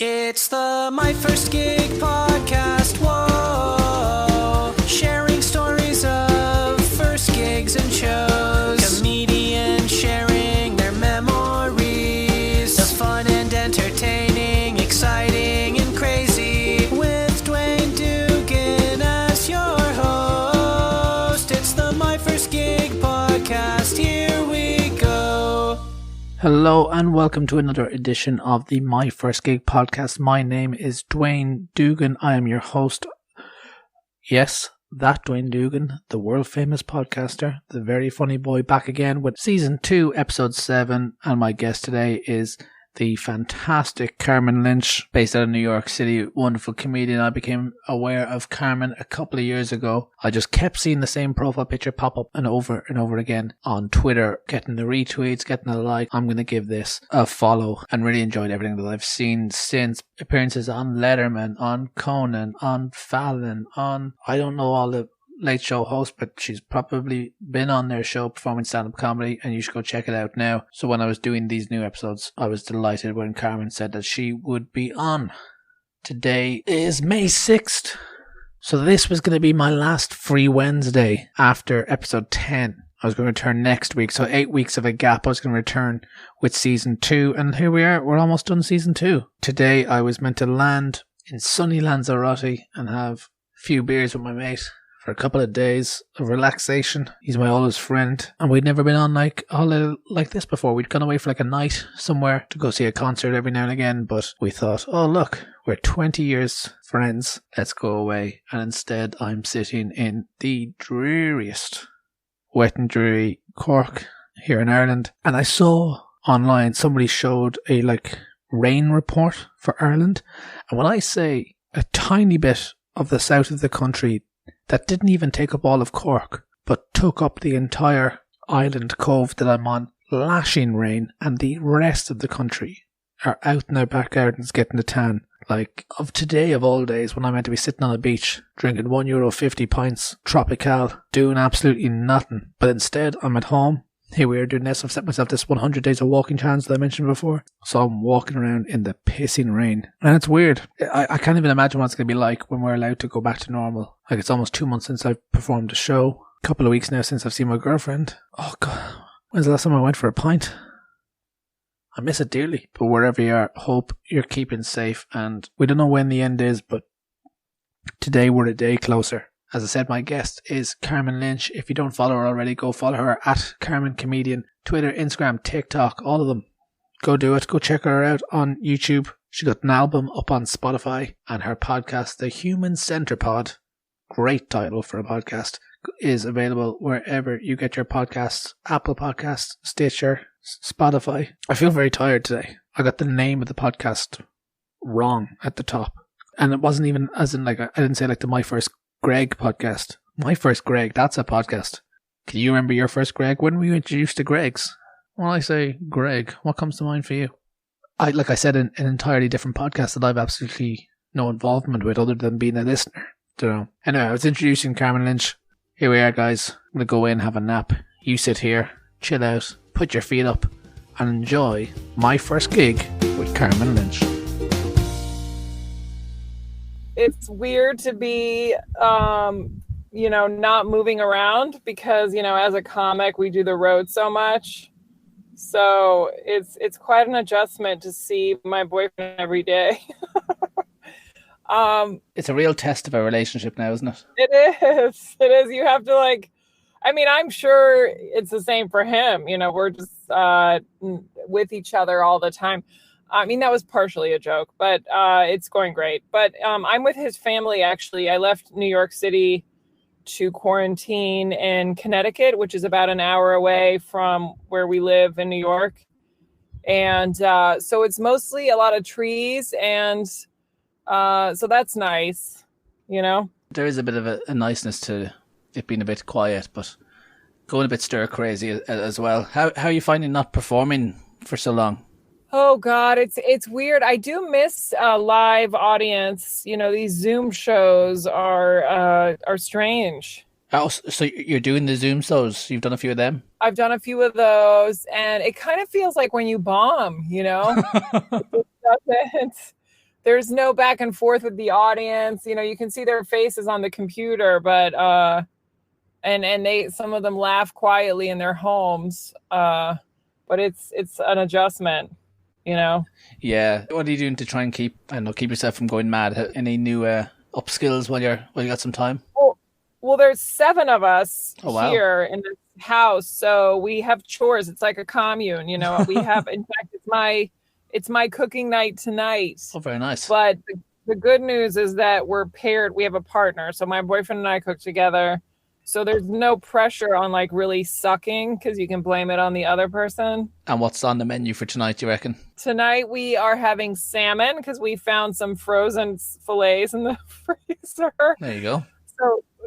It's the My First Gig podcast, whoa. Sharing stories of first gigs and shows. Comedians sharing their memories. The fun and entertaining, exciting and crazy. With Dwayne Dugan as your host. It's the My First Gig podcast, here we go. Hello and welcome to another edition of the My First Gig podcast. My name is Dwayne Dugan. I am your host. Yes, that Dwayne Dugan, the world famous podcaster, the very funny boy, back again with season 2, episode 7. And my guest today is the fantastic Carmen Lynch, based out of New York City, wonderful comedian. I became aware of Carmen a couple of years ago. I just kept seeing the same profile picture pop up and over again on Twitter, getting the retweets, getting a like. I'm going to give this a follow, and really enjoyed everything that I've seen since. Appearances on Letterman, on Conan, on Fallon, on, I don't know all the late show host, but she's probably been on their show performing stand-up comedy, and you should go check it out now. So when I was doing these new episodes, I was delighted when Carmen said that she would be on. Today is May 6th, so this was going to be my last free Wednesday after episode 10. I was going to return next week, so 8 weeks of a gap. I was going to return with season 2, and here we are. We're almost done season 2. Today I was meant to land in sunny Lanzarote and have a few beers with my mate for a couple of days of relaxation. He's my oldest friend, and we'd never been on like a holiday like this before. We'd gone away for like a night somewhere to go see a concert every now and again, but we thought, oh look, we're 20 years friends, let's go away. And instead I'm sitting in the dreariest, wet and dreary Cork here in Ireland, and I saw online somebody showed a like rain report for Ireland, and when I say a tiny bit of the south of the country that didn't even take up all of Cork, but took up the entire island cove that I'm on, lashing rain, and the rest of the country are out in their back gardens getting the tan. Like, of today of all days, when I'm meant to be sitting on a beach, drinking €1.50 pints, tropical, doing absolutely nothing. But instead, I'm at home. Here we are doing this. I've set myself this 100 days of walking challenge that I mentioned before. So I'm walking around in the pissing rain. And it's weird. I can't even imagine what it's going to be like when we're allowed to go back to normal. Like, it's almost 2 months since I've performed a show. A couple of weeks now since I've seen my girlfriend. Oh God. When's the last time I went for a pint? I miss it dearly. But wherever you are, hope you're keeping safe. And we don't know when the end is, but today we're a day closer. As I said, my guest is Carmen Lynch. If you don't follow her already, go follow her at Carmen Comedian. Twitter, Instagram, TikTok, all of them. Go do it. Go check her out on YouTube. She got an album up on Spotify, and her podcast, The Human Centipod, great title for a podcast, is available wherever you get your podcasts. Apple Podcasts, Stitcher, Spotify. I feel very tired today. I got the name of the podcast wrong at the top. And it wasn't even as in like, I didn't say like the My First Greg podcast. My First Greg, that's a podcast. Can you remember your first Greg? When were you introduced to Gregs? When I say Greg, what comes to mind for you? Like I said, an entirely different podcast that I've absolutely no involvement with other than being a listener. Don't know. Anyway, I was introducing Carmen Lynch. Here we are, guys. I'm going to go in, have a nap. You sit here, chill out, put your feet up, and enjoy My First Gig with Carmen Lynch. It's weird to be, not moving around because, as a comic, we do the road so much. So it's quite an adjustment to see my boyfriend every day. It's a real test of a relationship now, isn't it? It is. You have to I'm sure it's the same for him. We're just with each other all the time. I mean, that was partially a joke, but it's going great. But I'm with his family, actually. I left New York City to quarantine in Connecticut, which is about an hour away from where we live in New York. And so it's mostly a lot of trees. And so that's nice, There is a bit of a niceness to it being a bit quiet, but going a bit stir crazy as well. How are you finding not performing for so long? Oh God, it's weird. I do miss a live audience. These Zoom shows are strange. Oh, so you're doing the Zoom shows? You've done a few of them? I've done a few of those, and it kind of feels like when you bomb, It doesn't there's no back and forth with the audience. You know, you can see their faces on the computer, but and they, some of them laugh quietly in their homes. But it's an adjustment, you know. Yeah. What are you doing to try and keep yourself from going mad? Any new upskills while you got some time? Well, there's 7 of us here Wow. in this house, so we have chores. It's like a commune, you know. We have, in fact, it's my cooking night tonight. Oh, very nice. But the good news is that we're paired. We have a partner, so my boyfriend and I cook together. So there's no pressure on like really sucking, because you can blame it on the other person. And what's on the menu for tonight, do you reckon? Tonight we are having salmon because we found some frozen fillets in the freezer. There you go.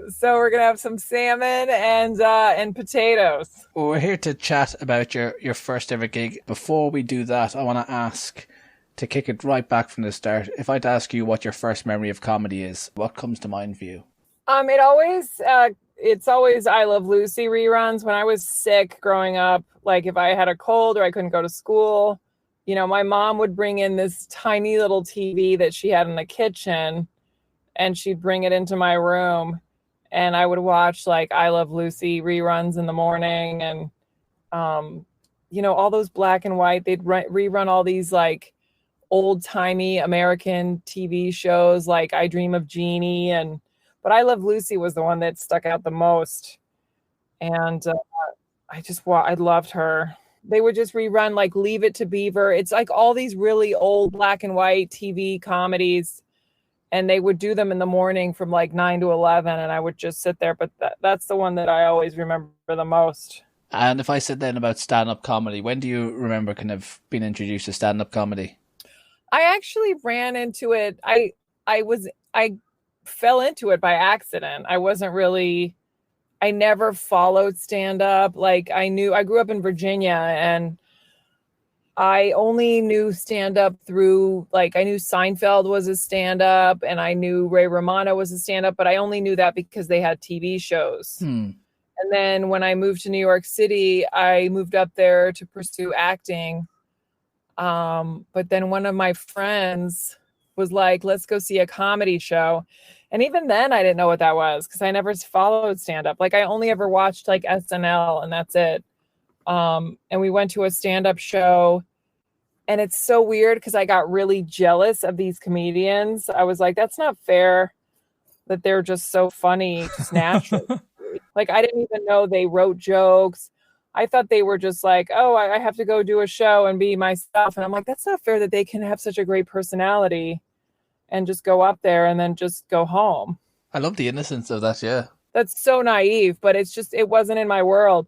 So we're gonna have some salmon and potatoes. Well, we're here to chat about your first ever gig. Before we do that, I want to ask, to kick it right back from the start, if I'd ask you what your first memory of comedy is, what comes to mind for you? It's always I Love Lucy reruns. When I was sick growing up, like if I had a cold or I couldn't go to school, you know, my mom would bring in this tiny little TV that she had in the kitchen, and she'd bring it into my room, and I would watch like I Love Lucy reruns in the morning. And, you know, all those black and white, they'd rerun all these like old timey American TV shows like I Dream of Jeannie. But I Love Lucy was the one that stuck out the most. And I loved her. They would just rerun like Leave It to Beaver. It's like all these really old black and white TV comedies. And they would do them in the morning from like 9 to 11. And I would just sit there. But that's the one that I always remember the most. And if I said then about stand-up comedy, when do you remember kind of being introduced to stand-up comedy? I actually ran into it. I fell into it by accident. I never followed stand-up. Like I grew up in Virginia, and I only knew stand-up through, like, I knew Seinfeld was a stand-up, and I knew Ray Romano was a stand-up, but I only knew that because they had TV shows. And then when I moved to New York City, I moved up there to pursue acting. But then one of my friends was like, let's go see a comedy show. And even then I didn't know what that was, because I never followed stand-up. Like I only ever watched like SNL, and that's it. And we went to a stand-up show, and it's so weird because I got really jealous of these comedians. I was like, that's not fair that they're just so funny just naturally. Like I didn't even know they wrote jokes. I thought they were just like, oh, I have to go do a show and be myself. And I'm like, that's not fair that they can have such a great personality and just go up there and then just go home. I love the innocence of that, yeah. That's so naive, but it wasn't in my world.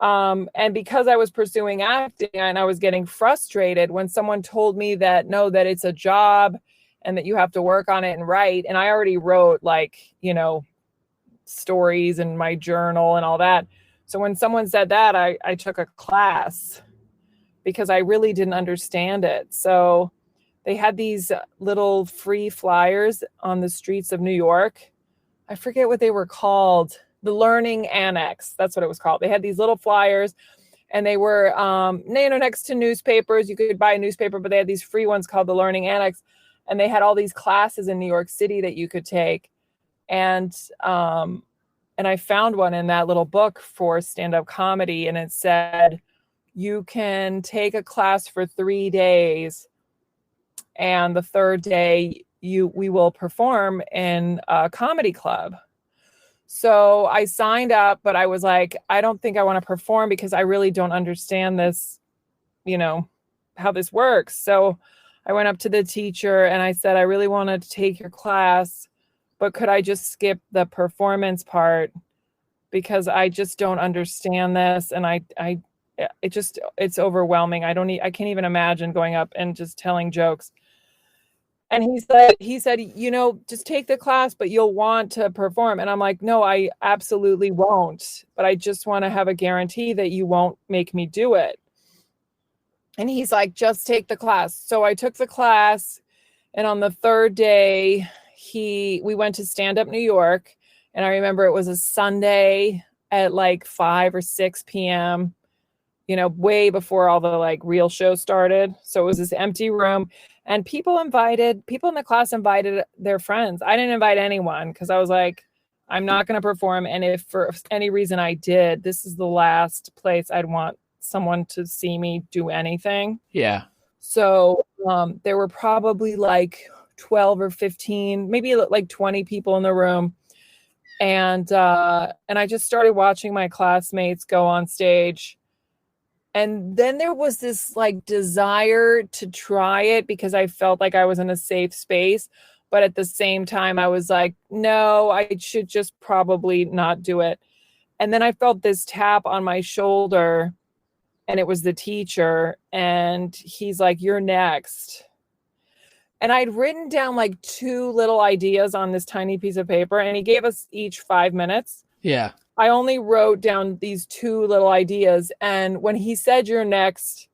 And because I was pursuing acting and I was getting frustrated when someone told me that it's a job and that you have to work on it and write. And I already wrote like, you know, stories in my journal and all that. So when someone said that, I took a class because I really didn't understand it. So they had these little free flyers on the streets of New York. I forget what they were called. The Learning Annex. That's what it was called. They had these little flyers, and they were, next to newspapers. You could buy a newspaper, but they had these free ones called the Learning Annex. And they had all these classes in New York City that you could take. And I found one in that little book for stand-up comedy. And it said, you can take a class for 3 days. And the third day we will perform in a comedy club. So I signed up, but I was like, I don't think I want to perform because I really don't understand this, you know, how this works. So I went up to the teacher and I said, I really wanted to take your class, but could I just skip the performance part? Because I just don't understand this. And it's overwhelming. I can't even imagine going up and just telling jokes. And he said, you know, just take the class, but you'll want to perform. And I'm like, no, I absolutely won't. But I just want to have a guarantee that you won't make me do it. And he's like, just take the class. So I took the class. And on the third day, we went to Stand Up New York. And I remember it was a Sunday at like 5 or 6 p.m., you know, way before all the like real shows started. So it was this empty room. And people in the class invited their friends. I didn't invite anyone because I was like, I'm not going to perform. And if for any reason I did, this is the last place I'd want someone to see me do anything. Yeah. So there were probably like 12 or 15, maybe like 20 people in the room. And I just started watching my classmates go on stage. And then there was this like desire to try it because I felt like I was in a safe space. But at the same time, I was like, no, I should just probably not do it. And then I felt this tap on my shoulder, and it was the teacher. And he's like, you're next. And I'd written down like 2 little ideas on this tiny piece of paper, and he gave us each 5 minutes. Yeah. I only wrote down these 2 little ideas. And when he said, you're next,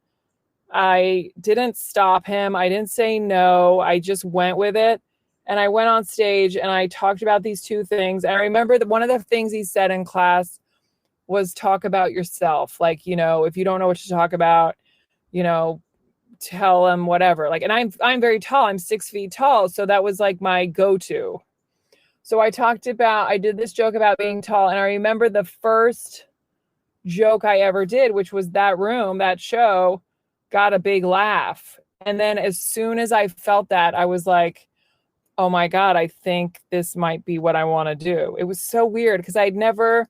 I didn't stop him. I didn't say no. I just went with it. And I went on stage and I talked about these 2 things. And I remember that one of the things he said in class was talk about yourself. Like, you know, if you don't know what to talk about, you know, tell him whatever. Like, and I'm very tall. I'm 6 feet tall. So that was like my go-to. So I did this joke about being tall. And I remember the first joke I ever did, which was that show got a big laugh. And then as soon as I felt that, I was like, oh my God, I think this might be what I want to do. It was so weird because I'd never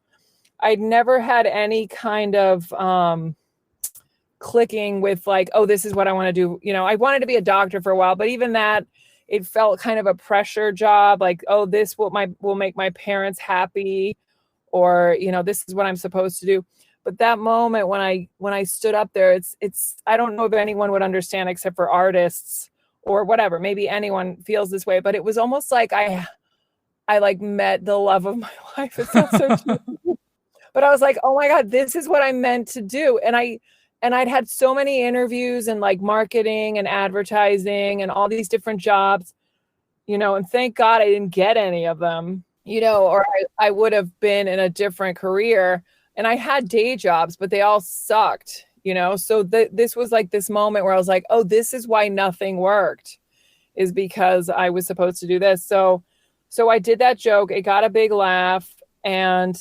had any kind of clicking with like, oh, this is what I want to do. You know, I wanted to be a doctor for a while, but even that, it felt kind of a pressure job. Like, oh, this will make my parents happy, or, you know, this is what I'm supposed to do. But that moment when I stood up there, it's I don't know if anyone would understand except for artists or whatever. Maybe anyone feels this way, but it was almost like I like met the love of my life. It sounds so cheesy. But I was like, oh my God, this is what I meant to do. And I'd had so many interviews and like marketing and advertising and all these different jobs, you know, and thank God I didn't get any of them, you know, or I would have been in a different career. And I had day jobs, but they all sucked, you know? So this was like this moment where I was like, oh, this is why nothing worked, is because I was supposed to do this. So I did that joke. It got a big laugh. And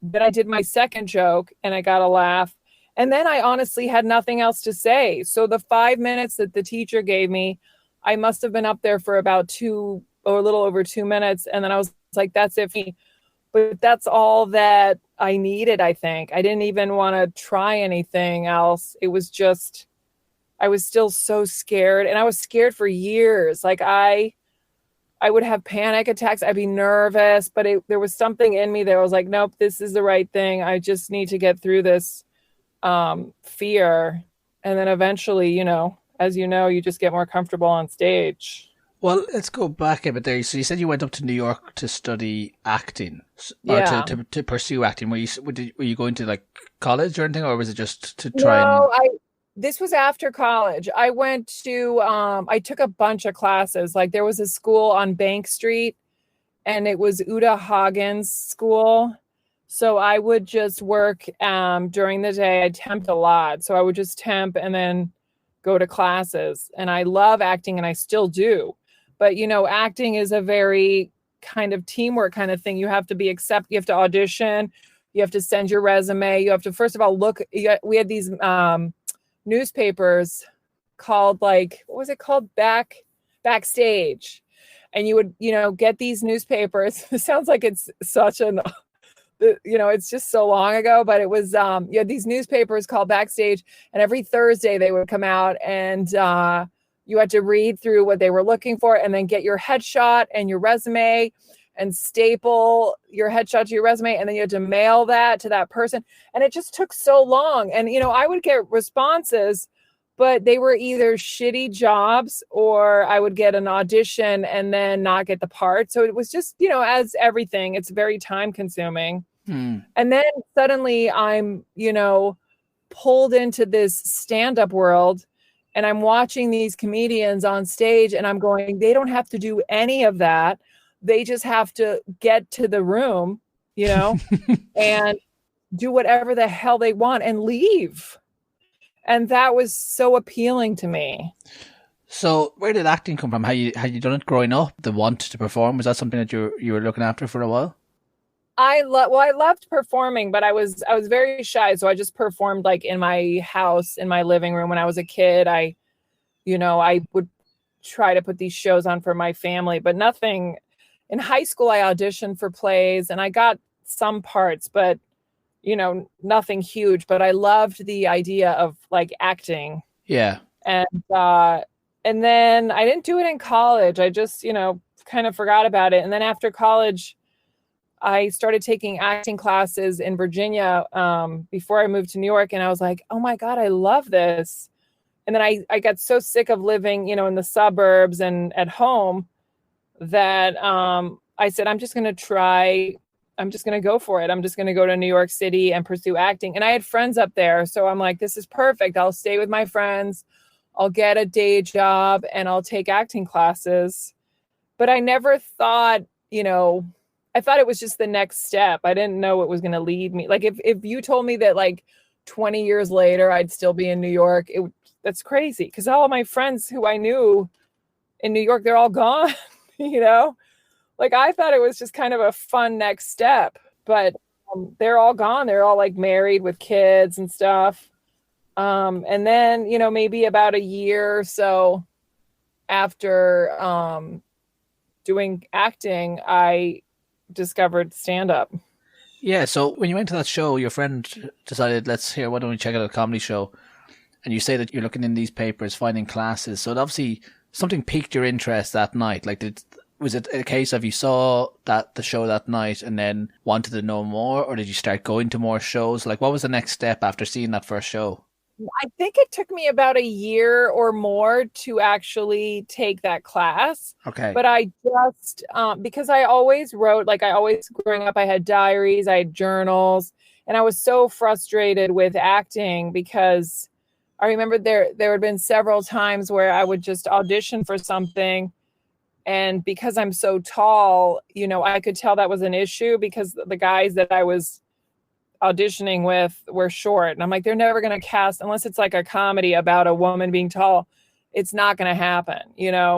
then I did my second joke and I got a laugh. And then I honestly had nothing else to say. So the 5 minutes that the teacher gave me, I must have been up there for about 2 or a little over 2 minutes. And then I was like, that's it for me. But that's all that I needed, I think. I didn't even want to try anything else. It was just, I was still so scared. And I was scared for years. Like I would have panic attacks. I'd be nervous. But there was something in me that was like, nope, this is the right thing. I just need to get through this fear. And then eventually, you know, as you know, you just get more comfortable on stage. Well, let's go back a bit there. So you said you went up to New York to study acting, or Yeah. to pursue acting. Were you going to like college or anything, or was it just to try? No, this was after college. I went to I took a bunch of classes. Like there was a school on Bank Street, and it was Uta Hagen's school. So I would just work during the day. I temped a lot, so I would just temp and then go to classes. And I love acting, and I still do. But, you know, acting is a very kind of teamwork kind of thing. You have to you have to audition, you have to send your resume. You have to, first of all, we had these newspapers called like, what was it called? Backstage. And you would, you know, get these newspapers. It sounds like it's such you know, it's just so long ago, but it was, you had these newspapers called Backstage, and every Thursday they would come out, and you had to read through what they were looking for and then get your headshot and your resume and staple your headshot to your resume. And then you had to mail that to that person. And it just took so long. And, you know, I would get responses, but they were either shitty jobs or I would get an audition and then not get the part. So it was just, you know, as everything, it's very time consuming. And then suddenly I'm, you know, pulled into this stand-up world, and I'm watching these comedians on stage, and I'm going, they don't have to do any of that. They just have to get to the room, you know, and do whatever the hell they want and leave. And that was so appealing to me. So where did acting come from? Had you done it growing up? The want to perform, was that something that you were looking after for a while? I loved performing, but I was very shy, so I just performed like in my house, in my living room when I was a kid. I would try to put these shows on for my family, but nothing. In high school, I auditioned for plays and I got some parts, but nothing huge. But I loved the idea of like acting. Yeah. And and then I didn't do it in college. I just, kind of forgot about it. And then after college, I started taking acting classes in Virginia before I moved to New York. And I was like, oh my God, I love this. And then I got so sick of living, in the suburbs and at home that I said, I'm just going to go for it. I'm just going to go to New York City and pursue acting. And I had friends up there. So I'm like, this is perfect. I'll stay with my friends. I'll get a day job and I'll take acting classes. But I never thought, I thought it was just the next step. I didn't know it was going to lead me. Like if you told me that like 20 years later, I'd still be in New York, that's crazy. Because all of my friends who I knew in New York, they're all gone, Like I thought it was just kind of a fun next step, but they're all gone. They're all like married with kids and stuff. And then, maybe about a year or so after doing acting, I discovered stand-up. Yeah, so when you went to that show, your friend decided, why don't we check out a comedy show? And you say that you're looking in these papers, finding classes. So obviously something piqued your interest that night. Like, was it a case of you saw the show that night and then wanted to know more? Or did you start going to more shows? Like, what was the next step after seeing that first show? I think it took me about a year or more to actually take that class. Okay. But I just, because I always wrote, like growing up, I had diaries, I had journals, and I was so frustrated with acting because I remember there had been several times where I would just audition for something. And because I'm so tall, I could tell that was an issue because the guys that I was auditioning with were short. And I'm like, they're never going to cast, unless it's like a comedy about a woman being tall, it's not going to happen,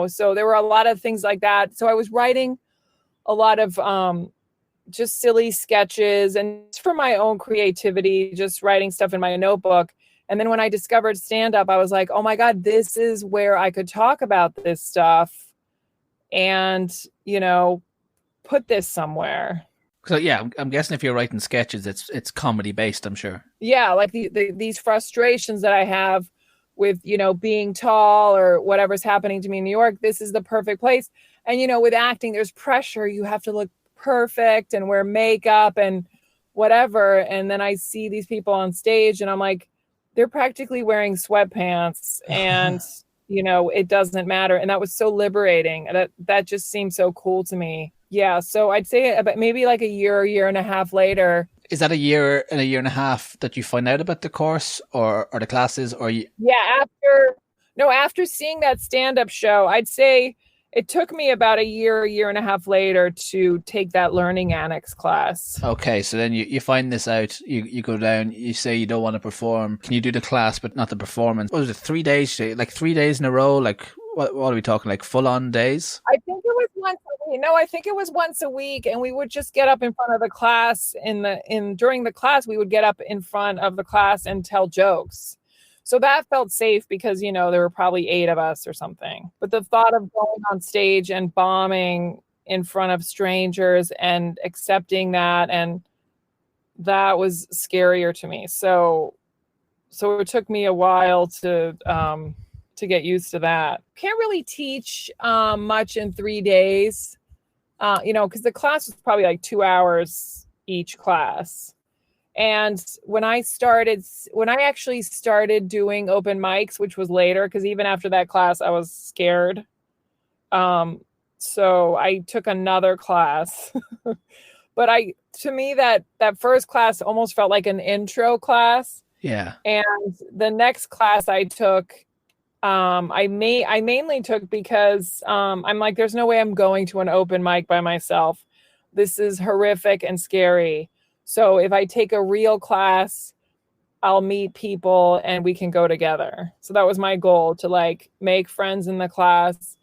So there were a lot of things like that. So I was writing a lot of just silly sketches and for my own creativity, just writing stuff in my notebook. And then when I discovered stand-up, I was like, oh my God, this is where I could talk about this stuff and, put this somewhere. So yeah, I'm guessing if you're writing sketches, it's comedy based, I'm sure. Yeah, like these frustrations that I have with, being tall or whatever's happening to me in New York, this is the perfect place. And, with acting, there's pressure. You have to look perfect and wear makeup and whatever. And then I see these people on stage and I'm like, they're practically wearing sweatpants and, it doesn't matter. And that was so liberating. That just seemed so cool to me. Yeah, so I'd say about maybe like a year and a half later. Is that a year and a half that you find out about the course or the classes or you? Yeah, after seeing that stand-up show, I'd say it took me about a year and a half later to take that learning annex class. Okay, so then you find this out, you go down, you say you don't want to perform. Can you do the class but not the performance? What was it, 3 days? Like 3 days in a row? Like what are we talking, like full-on days? I think it was once a week. No, I think it was once a week, and we would just get up in front of the class. During the class, we would get up in front of the class and tell jokes. So that felt safe because, there were probably 8 of us or something. But the thought of going on stage and bombing in front of strangers and accepting that, and that was scarier to me. So it took me a while to get used to that. Can't really teach much in 3 days, because the class was probably like 2 hours each class. And when I actually started doing open mics, which was later, because even after that class, I was scared. So I took another class, but to me, that first class almost felt like an intro class. Yeah. And the next class I took, I mainly took because I'm like, there's no way I'm going to an open mic by myself. This is horrific and scary. So if I take a real class, I'll meet people and we can go together. So that was my goal, to like make friends in the class.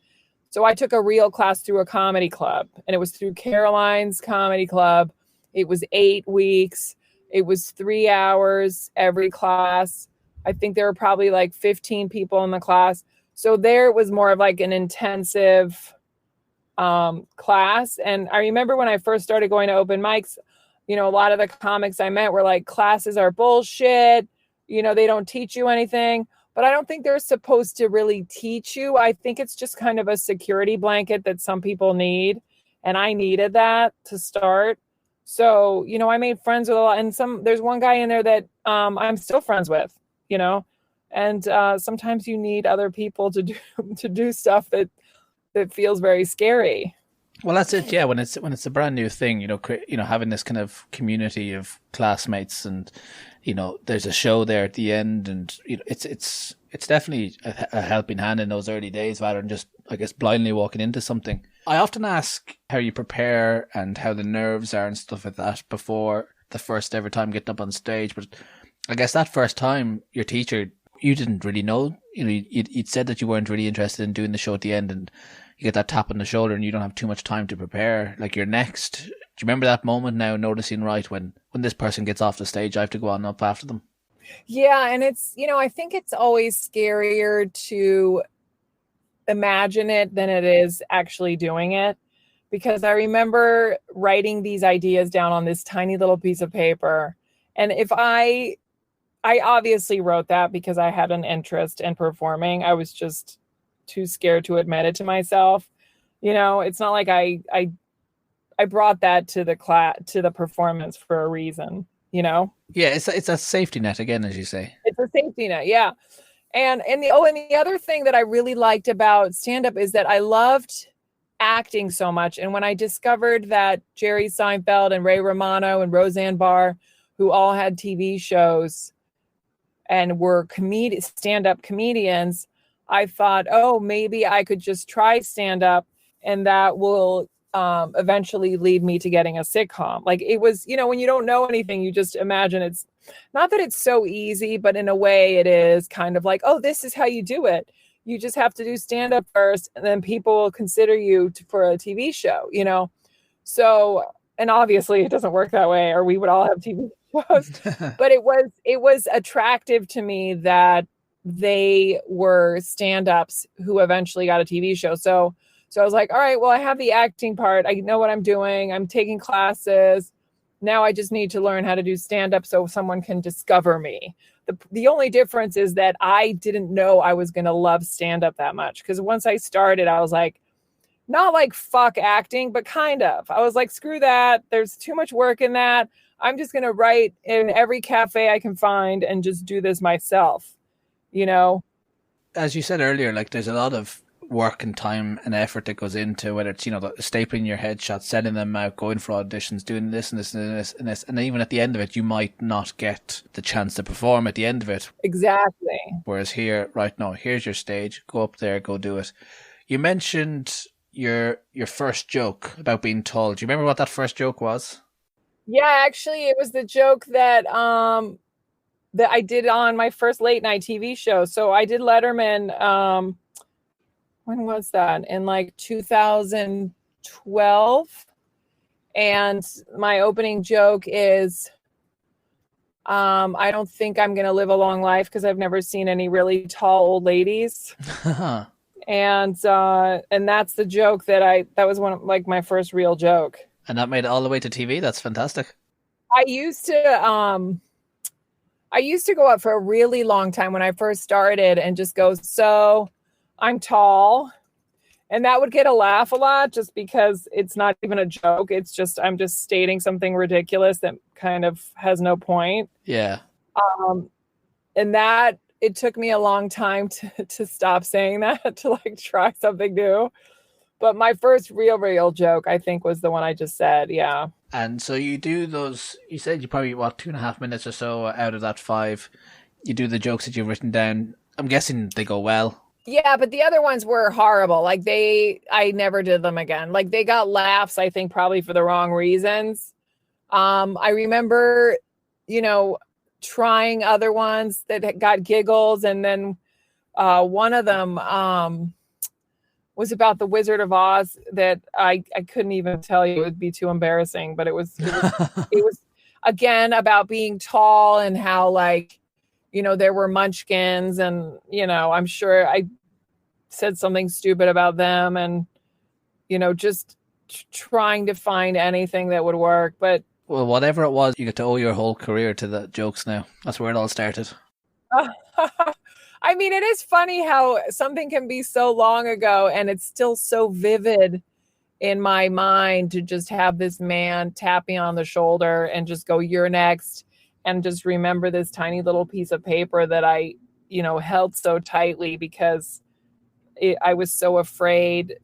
So I took a real class through a comedy club, and it was through Caroline's Comedy Club. It was 8 weeks. It was 3 hours every class. I think there were probably like 15 people in the class. So there it was more of like an intensive class. And I remember when I first started going to open mics, you know, a lot of the comics I met were like, classes are bullshit. You know, they don't teach you anything. But I don't think they're supposed to really teach you. I think it's just kind of a security blanket that some people need. And I needed that to start. So, you know, I made friends with a lot. And there's one guy in there that I'm still friends with, you know. And sometimes you need other people to do stuff that feels very scary. Well, that's it. Yeah, when it's a brand new thing, you know, having this kind of community of classmates, and you know, there's a show there at the end, and you know, it's definitely a helping hand in those early days, rather than just, I guess, blindly walking into something. I often ask how you prepare and how the nerves are and stuff like that before the first ever time getting up on stage. But I guess that first time, your teacher, you didn't really know. You know, you'd said that you weren't really interested in doing the show at the end, and you get that tap on the shoulder and you don't have too much time to prepare. Like, you're next. Do you remember that moment now, noticing, right, when this person gets off the stage, I have to go on up after them? Yeah. And it's, you know, I think it's always scarier to imagine it than it is actually doing it. Because I remember writing these ideas down on this tiny little piece of paper. And if I obviously wrote that because I had an interest in performing. I was just too scared to admit it to myself. You know, it's not like I brought that to the performance for a reason, you know? Yeah, it's a safety net again, as you say. It's a safety net, yeah. And the other thing that I really liked about stand-up is that I loved acting so much. And when I discovered that Jerry Seinfeld and Ray Romano and Roseanne Barr, who all had TV shows and were stand-up comedians, I thought, oh, maybe I could just try stand-up, and that will eventually lead me to getting a sitcom. Like, it was, you know, when you don't know anything, you just imagine it's not that it's so easy, but in a way it is kind of like, oh, this is how you do it. You just have to do stand-up first, and then people will consider you for a TV show, you know? So, and obviously it doesn't work that way, or we would all have TV shows. But it was attractive to me that they were stand-ups who eventually got a TV show. So I was like, all right, well, I have the acting part. I know what I'm doing. I'm taking classes. Now I just need to learn how to do stand-up so someone can discover me. The only difference is that I didn't know I was going to love stand-up that much. Because once I started, I was like, not like fuck acting, but kind of. I was like, screw that. There's too much work in that. I'm just going to write in every cafe I can find and just do this myself, you know? As you said earlier, like, there's a lot of work and time and effort that goes into, whether it's, you know, stapling your headshots, sending them out, going for auditions, doing this and this and this and this, and even at the end of it, you might not get the chance to perform at the end of it. Exactly. Whereas here, right now, here's your stage, go up there, go do it. You mentioned your first joke about being tall. Do you remember what that first joke was? Yeah, actually, it was the joke that I did on my first late night TV show. So I did Letterman. When was that? In like 2012. And my opening joke is, I don't think I'm going to live a long life because I've never seen any really tall old ladies. And that's the joke that was one of, like, my first real joke. And that made it all the way to TV. That's fantastic. I used to go up for a really long time when I first started and just go, so I'm tall. And that would get a laugh a lot just because it's not even a joke. It's just, I'm just stating something ridiculous that kind of has no point. Yeah. And that, it took me a long time to stop saying that, to like try something new. But my first real joke, I think, was the one I just said. Yeah. And so you do those, you said you probably, 2.5 minutes or so out of that 5, you do the jokes that you've written down. I'm guessing they go well. Yeah, but the other ones were horrible. Like, I never did them again. Like, they got laughs, I think, probably for the wrong reasons. I remember, you know, trying other ones that got giggles. And then one of them was about the Wizard of Oz that I couldn't even tell you. It would be too embarrassing, but it was again about being tall and how, like, you know, there were munchkins, and, you know, I'm sure I said something stupid about them, and, you know, just trying to find anything that would work. But well, whatever it was, you get to owe your whole career to the jokes now. That's where it all started. I mean, it is funny how something can be so long ago and it's still so vivid in my mind to just have this man tap me on the shoulder and just go, "You're next." And just remember this tiny little piece of paper that I, you know, held so tightly because I was so afraid,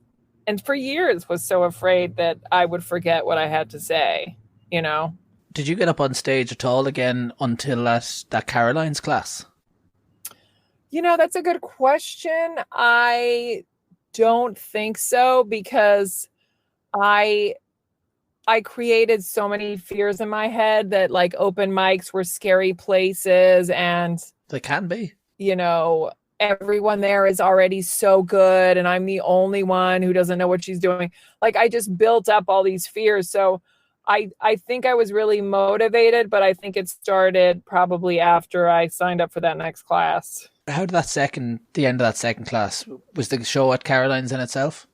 and for years was so afraid that I would forget what I had to say, you know. Did you get up on stage at all again until that Caroline's class? You know, that's a good question. I don't think so, because I created so many fears in my head that, like, open mics were scary places, and They can be. You know, everyone there is already so good and I'm the only one who doesn't know what she's doing. Like, I just built up all these fears. So I think I was really motivated, but I think it started probably after I signed up for that next class. How did the end of that second class, was the show at Caroline's in itself?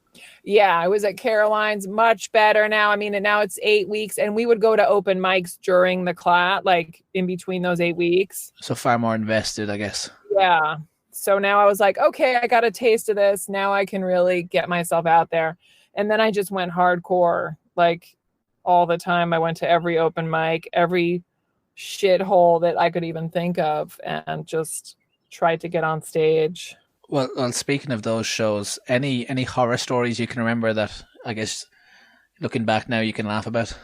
Yeah, I was at Caroline's, much better now. I mean, and now it's 8 weeks, and we would go to open mics during the class, like in between those 8 weeks. So far more invested, I guess. Yeah. So now I was like, okay, I got a taste of this. Now I can really get myself out there. And then I just went hardcore, like all the time. I went to every open mic, every shithole that I could even think of, and just tried to get on stage. Well, speaking of those shows, any horror stories you can remember that, I guess, looking back now, you can laugh about?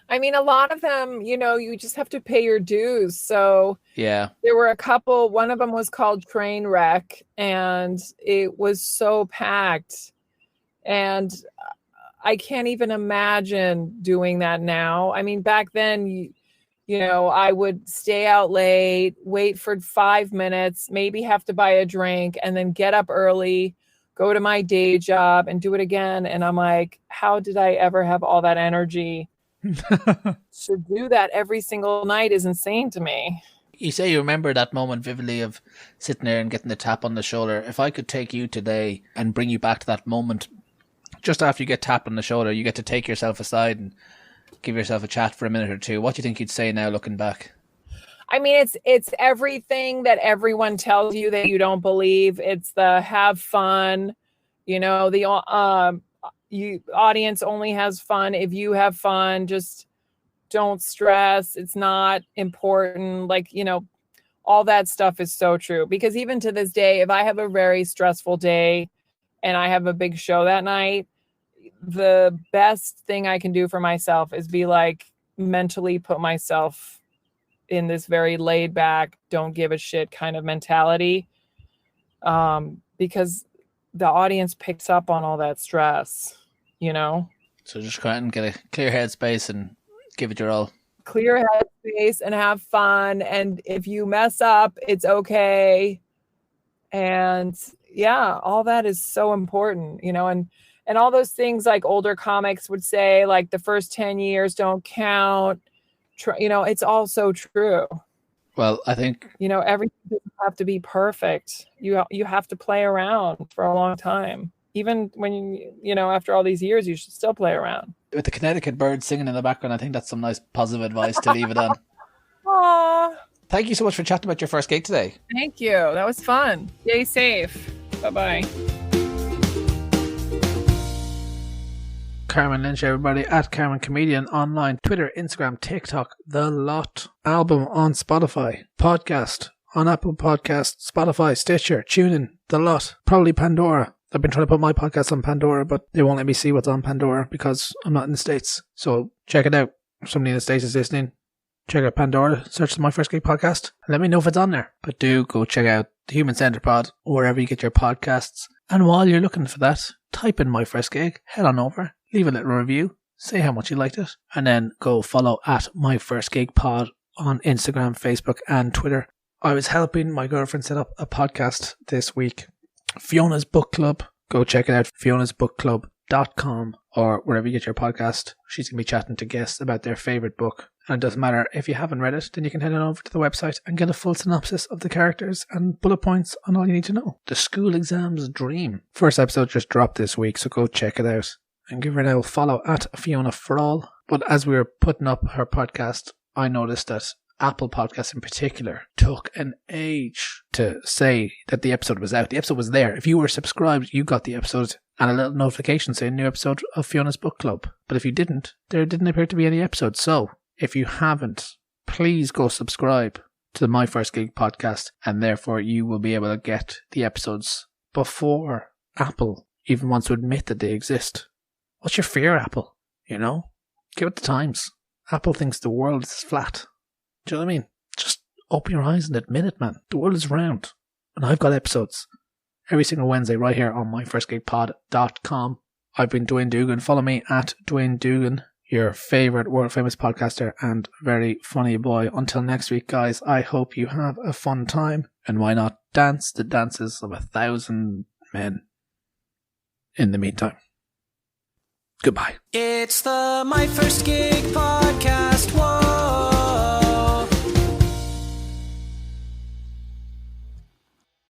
I mean, a lot of them, you know, you just have to pay your dues. So yeah, there were a couple. One of them was called Trainwreck, and it was so packed. And I can't even imagine doing that now. I mean, back then, you know, I would stay out late, wait for 5 minutes, maybe have to buy a drink, and then get up early, go to my day job and do it again. And I'm like, how did I ever have all that energy? To do that every single night is insane to me. You say you remember that moment vividly of sitting there and getting the tap on the shoulder. If I could take you today and bring you back to that moment, just after you get tapped on the shoulder, you get to take yourself aside and give yourself a chat for a minute or two. What do you think you'd say now looking back? I mean, it's everything that everyone tells you that you don't believe. It's the have fun, you know, the audience only has fun if you have fun. Just don't stress. It's not important. Like, you know, all that stuff is so true, because even to this day, if I have a very stressful day and I have a big show that night, the best thing I can do for myself is be like, mentally put myself in this very laid back, don't give a shit kind of mentality. Because the audience picks up on all that stress, you know? So just try and get a clear headspace and give it your all. Clear headspace and have fun. And if you mess up, it's okay. And yeah, all that is so important, you know, and all those things like older comics would say, like the first 10 years don't count. You know, it's all so true. Well, I think, you know, everything doesn't have to be perfect. You have to play around for a long time. Even when you know, after all these years, you should still play around. With the Connecticut birds singing in the background, I think that's some nice positive advice to leave it on. Aww. Thank you so much for chatting about your first gig today. Thank you. That was fun. Stay safe. Bye-bye. Carmen Lynch, everybody, at Carmen Comedian online, Twitter, Instagram, TikTok, the lot. Album on Spotify, podcast on Apple Podcasts, Spotify, Stitcher, TuneIn, the lot. Probably Pandora. I've been trying to put my podcast on Pandora, but they won't let me see what's on Pandora because I'm not in the States. So check it out. If somebody in the States is listening, check out Pandora, search My First Gig Podcast, and let me know if it's on there. But do go check out the Human Centipod, wherever you get your podcasts. And while you're looking for that, type in My First Gig, head on over, leave a little review, say how much you liked it, and then go follow at My First Gig Pod on Instagram, Facebook, and Twitter. I was helping my girlfriend set up a podcast this week. Fiona's Book Club. Go check it out, fionasbookclub.com, or wherever you get your podcast. She's going to be chatting to guests about their favourite book. And it doesn't matter if you haven't read it, then you can head on over to the website and get a full synopsis of the characters and bullet points on all you need to know. The School Exams Dream. First episode just dropped this week, so go check it out. And give her an old follow at Fiona for all. But as we were putting up her podcast, I noticed that Apple Podcasts in particular took an age to say that the episode was out. The episode was there. If you were subscribed, you got the episode and a little notification saying new episode of Fiona's Book Club. But if you didn't, there didn't appear to be any episodes. So if you haven't, please go subscribe to the My First Gig podcast, and therefore you will be able to get the episodes before Apple even wants to admit that they exist. What's your fear, Apple? You know? Give it the times. Apple thinks the world is flat. Do you know what I mean? Just open your eyes and admit it, man. The world is round. And I've got episodes every single Wednesday right here on myfirstgigpod.com. I've been Dwayne Dugan. Follow me at Dwayne Dugan, your favourite world famous podcaster and very funny boy. Until next week, guys, I hope you have a fun time. And why not dance the dances of 1,000 men in the meantime. Goodbye. It's the My First Gig Podcast.